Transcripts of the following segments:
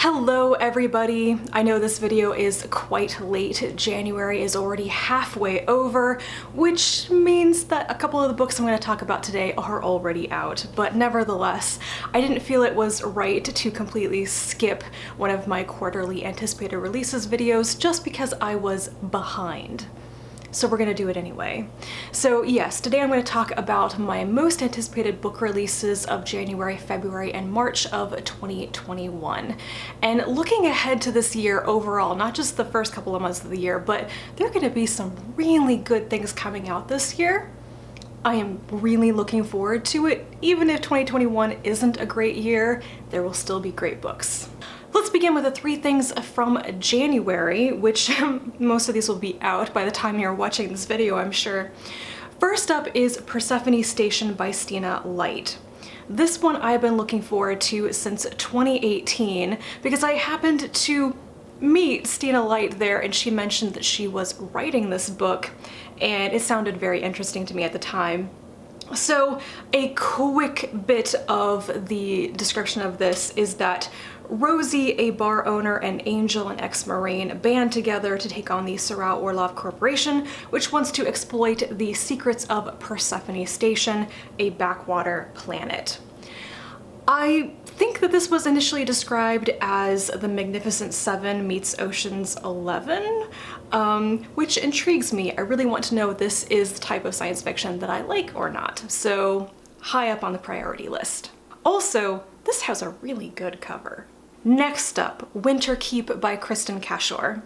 Hello everybody! I know this video is quite late. January is already halfway over, which means that a couple of the books I'm going to talk about today are already out. But nevertheless, I didn't feel it was right to completely skip one of my quarterly anticipated releases videos just because I was behind. So we're gonna do it anyway. So yes, today I'm gonna talk about my most anticipated book releases of January, February, and March of 2021. And looking ahead to this year overall, not just the first couple of months of the year, but there are gonna be some really good things coming out this year. I am really looking forward to it. Even if 2021 isn't a great year, there will still be great books. Let's begin with the three things from January, which most of these will be out by the time you're watching this video, I'm sure. First up is Persephone Station by Stina Leicht. This one I've been looking forward to since 2018 because I happened to meet Stina Leicht there and she mentioned that she was writing this book and it sounded very interesting to me at the time. So a quick bit of the description of this is that Rosie, a bar owner, and Angel, an ex-Marine, band together to take on the Sarau Orlov Corporation, which wants to exploit the secrets of Persephone Station, a backwater planet. I think that this was initially described as The Magnificent Seven meets Ocean's 11, which intrigues me. I really want to know if this is the type of science fiction that I like or not, so high up on the priority list. Also, this has a really good cover. Next up, Winterkeep by Kristin Cashore.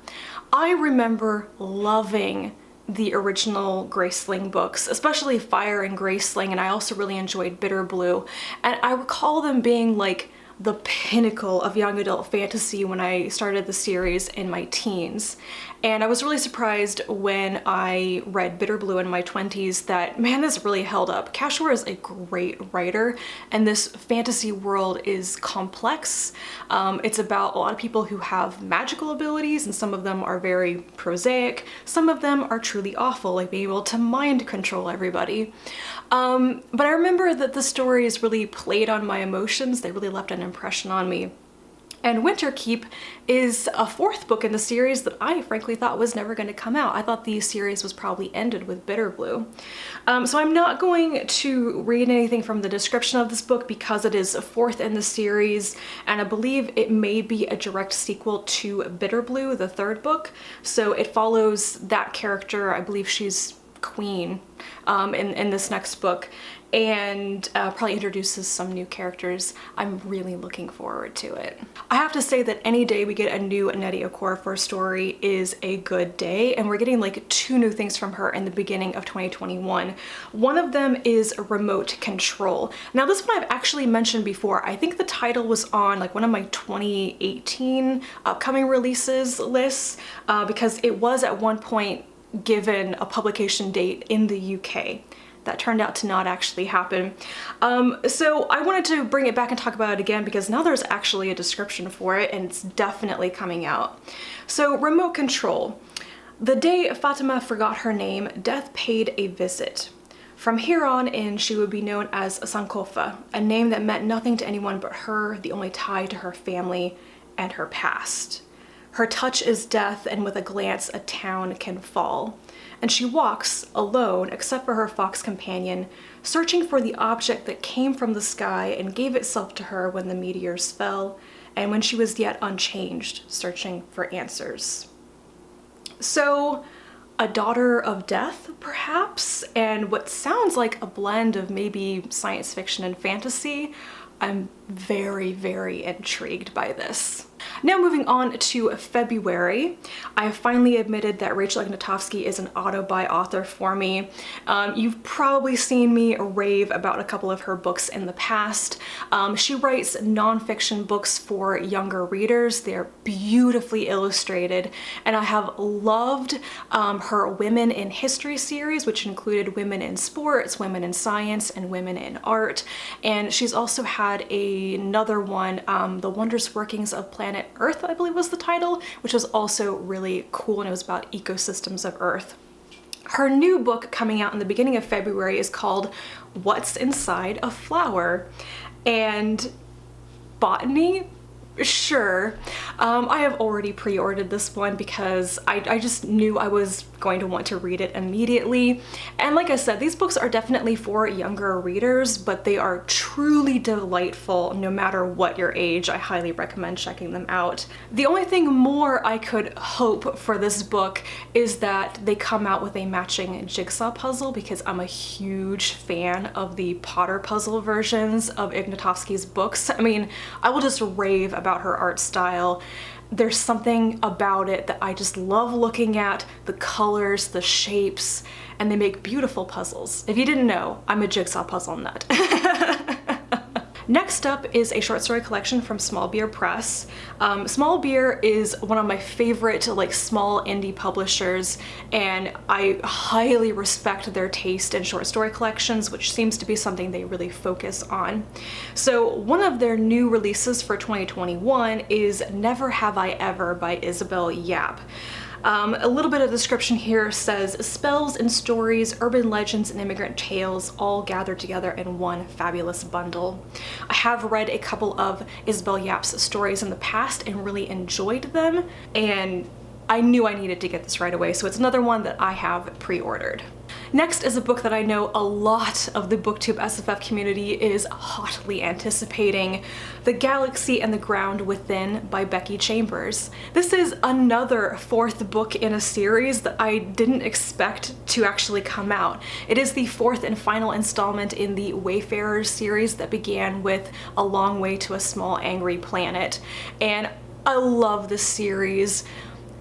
I remember loving the original Graceling books, especially Fire and Graceling, and I also really enjoyed Bitter Blue. And I recall them being like the pinnacle of young adult fantasy when I started the series in my teens. And I was really surprised when I read Bitter Blue in my 20s that, man, this really held up. Cashore is a great writer, and this fantasy world is complex. It's about a lot of people who have magical abilities, and some of them are very prosaic. Some of them are truly awful, like being able to mind control everybody. But I remember that the stories really played on my emotions. They really left an impression on me. And Winterkeep is a fourth book in the series that I frankly thought was never going to come out. I thought the series was probably ended with Bitter Blue. So I'm not going to read anything from the description of this book because it is fourth in the series, and I believe it may be a direct sequel to Bitter Blue, the third book. So it follows that character. I believe she's Queen in this next book, and probably introduces some new characters. I'm really looking forward to it. I have to say that any day we get a new Nnedi Okorafor story is a good day, and we're getting like two new things from her in the beginning of 2021. One of them is Remote Control. Now this one I've actually mentioned before. I think the title was on like one of my 2018 upcoming releases lists because it was at one point given a publication date in the UK. That turned out to not actually happen. So I wanted to bring it back and talk about it again because now there's actually a description for it and it's definitely coming out. So Remote Control. The day Fatima forgot her name, death paid a visit. From here on in, she would be known as Sankofa, a name that meant nothing to anyone but her, the only tie to her family and her past. Her touch is death, and with a glance a town can fall. And she walks, alone except for her fox companion, searching for the object that came from the sky and gave itself to her when the meteors fell, and when she was yet unchanged, searching for answers. So, a daughter of death, perhaps? And what sounds like a blend of maybe science fiction and fantasy. I'm very, very intrigued by this. Now moving on to February, I have finally admitted that Rachel Ignotofsky is an auto-buy author for me. You've probably seen me rave about a couple of her books in the past. She writes nonfiction books for younger readers. They're beautifully illustrated, and I have loved her Women in History series, which included women in sports, women in science, and women in art. And she's also had another one, The Wondrous Workings of Planet Earth, I believe was the title, which was also really cool, and it was about ecosystems of Earth. Her new book coming out in the beginning of February is called What's Inside a Flower, and botany Sure. I have already pre-ordered this one because I just knew I was going to want to read it immediately. And like I said, these books are definitely for younger readers, but they are truly delightful no matter what your age. I highly recommend checking them out. The only thing more I could hope for this book is that they come out with a matching jigsaw puzzle, because I'm a huge fan of the Potter puzzle versions of Ignotofsky's books. I mean, I will just rave about her art style. There's something about it that I just love looking at, the colors, the shapes, and they make beautiful puzzles. If you didn't know, I'm a jigsaw puzzle nut. Next up is a short story collection from Small Beer Press. Small Beer is one of my favorite like small indie publishers, and I highly respect their taste in short story collections, which seems to be something they really focus on. So one of their new releases for 2021 is Never Have I Ever by Isabel Yap. A little bit of description here says, spells and stories, urban legends and immigrant tales all gathered together in one fabulous bundle. I have read a couple of Isabel Yap's stories in the past and really enjoyed them, and I knew I needed to get this right away, so it's another one that I have pre-ordered. Next is a book that I know a lot of the BooktubeSFF community is hotly anticipating, The Galaxy and the Ground Within by Becky Chambers. This is another fourth book in a series that I didn't expect to actually come out. It is the fourth and final installment in the Wayfarers series that began with A Long Way to a Small Angry Planet, and I love this series.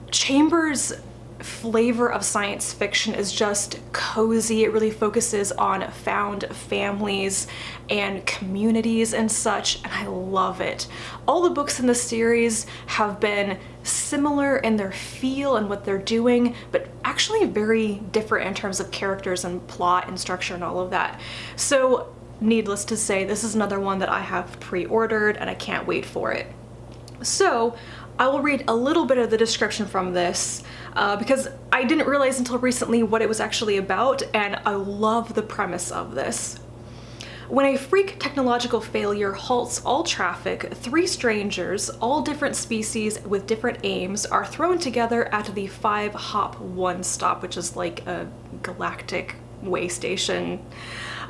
Chambers' flavor of science fiction is just cozy. It really focuses on found families and communities and such, and I love it. All the books in the series have been similar in their feel and what they're doing, but actually very different in terms of characters and plot and structure and all of that. So needless to say, this is another one that I have pre-ordered and I can't wait for it. So I will read a little bit of the description from this because I didn't realize until recently what it was actually about, and I love the premise of this. When a freak technological failure halts all traffic, three strangers, all different species with different aims, are thrown together at the 5-hop one stop, which is like a galactic way station.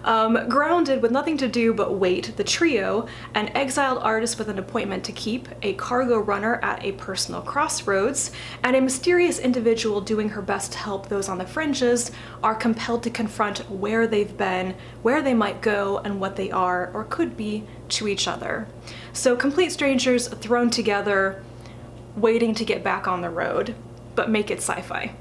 Grounded with nothing to do but wait, the trio, an exiled artist with an appointment to keep, a cargo runner at a personal crossroads, and a mysterious individual doing her best to help those on the fringes, are compelled to confront where they've been, where they might go, and what they are or could be to each other. So complete strangers thrown together, waiting to get back on the road, but make it sci-fi.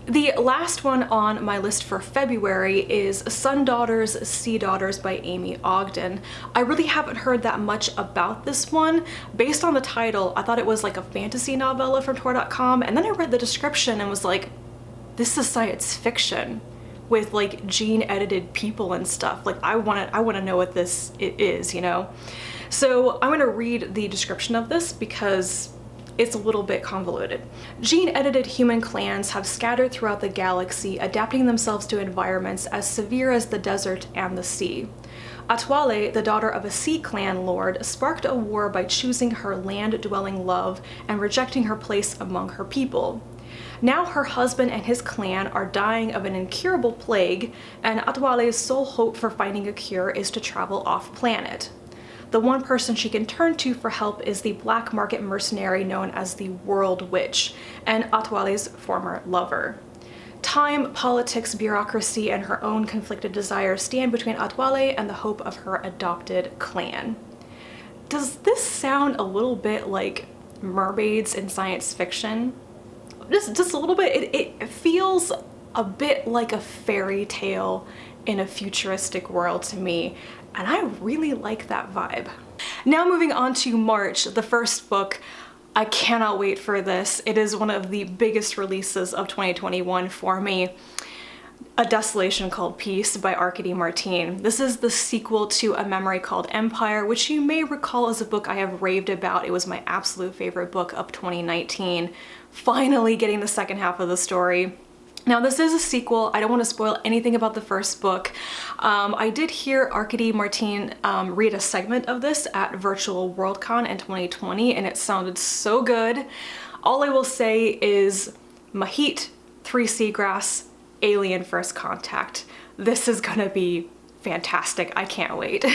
The last one on my list for February is Sun Daughters, Sea Daughters by Aimee Ogden. I really haven't heard that much about this one. Based on the title, I thought it was like a fantasy novella from Tor.com, and then I read the description and was like, this is science fiction with like gene-edited people and stuff. Like I want to know what this is, you know? So I'm gonna read the description of this because it's a little bit convoluted. Gene-edited human clans have scattered throughout the galaxy, adapting themselves to environments as severe as the desert and the sea. Atwale, the daughter of a sea clan lord, sparked a war by choosing her land-dwelling love and rejecting her place among her people. Now her husband and his clan are dying of an incurable plague, and Atwale's sole hope for finding a cure is to travel off-planet. The one person she can turn to for help is the black market mercenary known as the World Witch, and Atwale's former lover. Time, politics, bureaucracy, and her own conflicted desires stand between Atwale and the hope of her adopted clan. Does this sound a little bit like mermaids in science fiction? Just a little bit. It feels a bit like a fairy tale in a futuristic world to me, and I really like that vibe. Now moving on to March, the first book. I cannot wait for this. It is one of the biggest releases of 2021 for me. A Desolation Called Peace by Arkady Martine. This is the sequel to A Memory Called Empire, which you may recall is a book I have raved about. It was my absolute favorite book of 2019. Finally getting the second half of the story. Now this is a sequel. I don't want to spoil anything about the first book. I did hear Arkady Martine read a segment of this at Virtual Worldcon in 2020 and it sounded so good. All I will say is Mahit, 3 Seagrass, Alien First Contact. This is gonna be fantastic. I can't wait.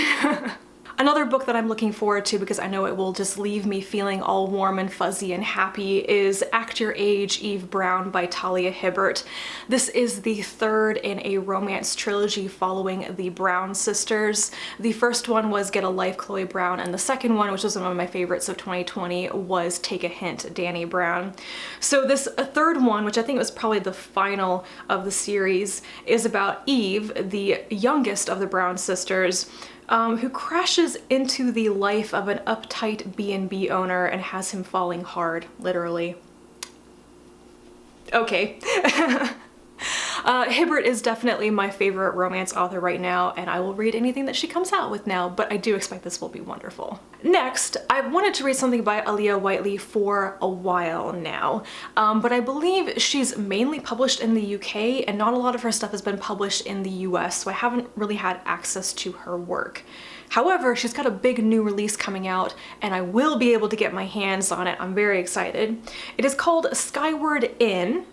Another book that I'm looking forward to because I know it will just leave me feeling all warm and fuzzy and happy is Act Your Age, Eve Brown by Talia Hibbert. This is the 3rd in a romance trilogy following the Brown sisters. The first one was Get a Life, Chloe Brown, and the second one, which was one of my favorites of 2020, was Take a Hint, Dani Brown. So this 3rd one, which I think was probably the final of the series, is about Eve, the youngest of the Brown sisters, who crashes into the life of an uptight B&B owner and has him falling hard, literally. Okay. Hibbert is definitely my favorite romance author right now, and I will read anything that she comes out with now, but I do expect this will be wonderful. Next, I've wanted to read something by Aliya Whiteley for a while now, but I believe she's mainly published in the UK and not a lot of her stuff has been published in the US, so I haven't really had access to her work. However, she's got a big new release coming out and I will be able to get my hands on it. I'm very excited. It is called Skyward and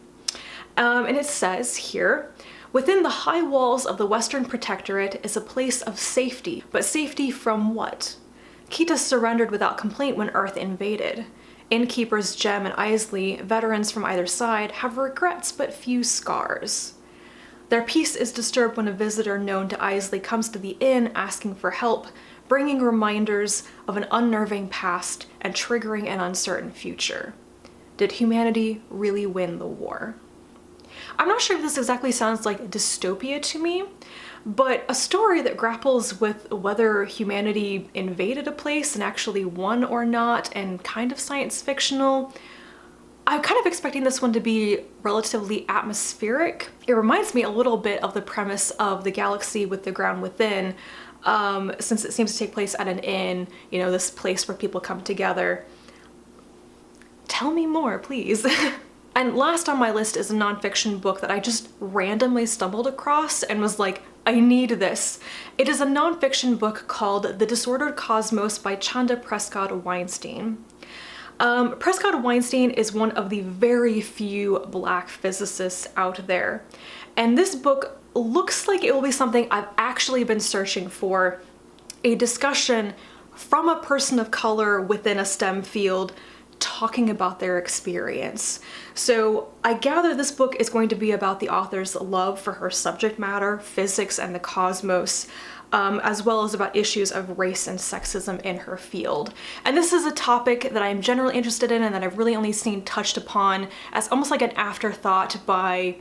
it says here, within the high walls of the Western Protectorate is a place of safety, but safety from what? Kita surrendered without complaint when Earth invaded. Innkeepers Jem and Isley, veterans from either side, have regrets but few scars. Their peace is disturbed when a visitor known to Isley comes to the inn asking for help, bringing reminders of an unnerving past and triggering an uncertain future. Did humanity really win the war? I'm not sure if this exactly sounds like dystopia to me, but a story that grapples with whether humanity invaded a place and actually won or not, and kind of science fictional. I'm kind of expecting this one to be relatively atmospheric. It reminds me a little bit of the premise of The Galaxy with the Ground Within, since it seems to take place at an inn, you know, this place where people come together. Tell me more, please. And last on my list is a nonfiction book that I just randomly stumbled across and was like, I need this. It is a nonfiction book called The Disordered Cosmos by Chanda Prescod-Weinstein. Prescod-Weinstein is one of the very few Black physicists out there. And this book looks like it will be something I've actually been searching for, a discussion from a person of color within a STEM field talking about their experience. So I gather this book is going to be about the author's love for her subject matter, physics and the cosmos, as well as about issues of race and sexism in her field. And this is a topic that I'm generally interested in and that I've really only seen touched upon as almost like an afterthought by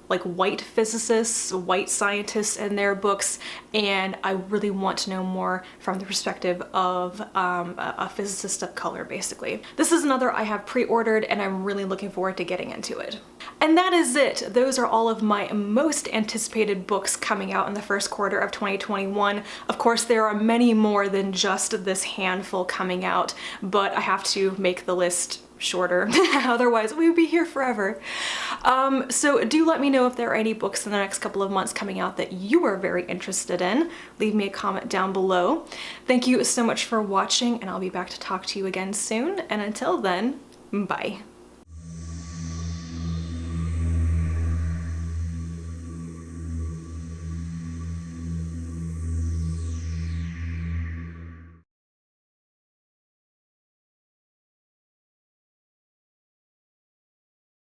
like white physicists, white scientists in their books, and I really want to know more from the perspective of a physicist of color, basically. This is another I have pre-ordered and I'm really looking forward to getting into it. And that is it. Those are all of my most anticipated books coming out in the first quarter of 2021. Of course, there are many more than just this handful coming out, but I have to make the list shorter, otherwise we would be here forever. So do let me know if there are any books in the next couple of months coming out that you are very interested in. Leave me a comment down below. Thank you so much for watching, and I'll be back to talk to you again soon, and until then, bye.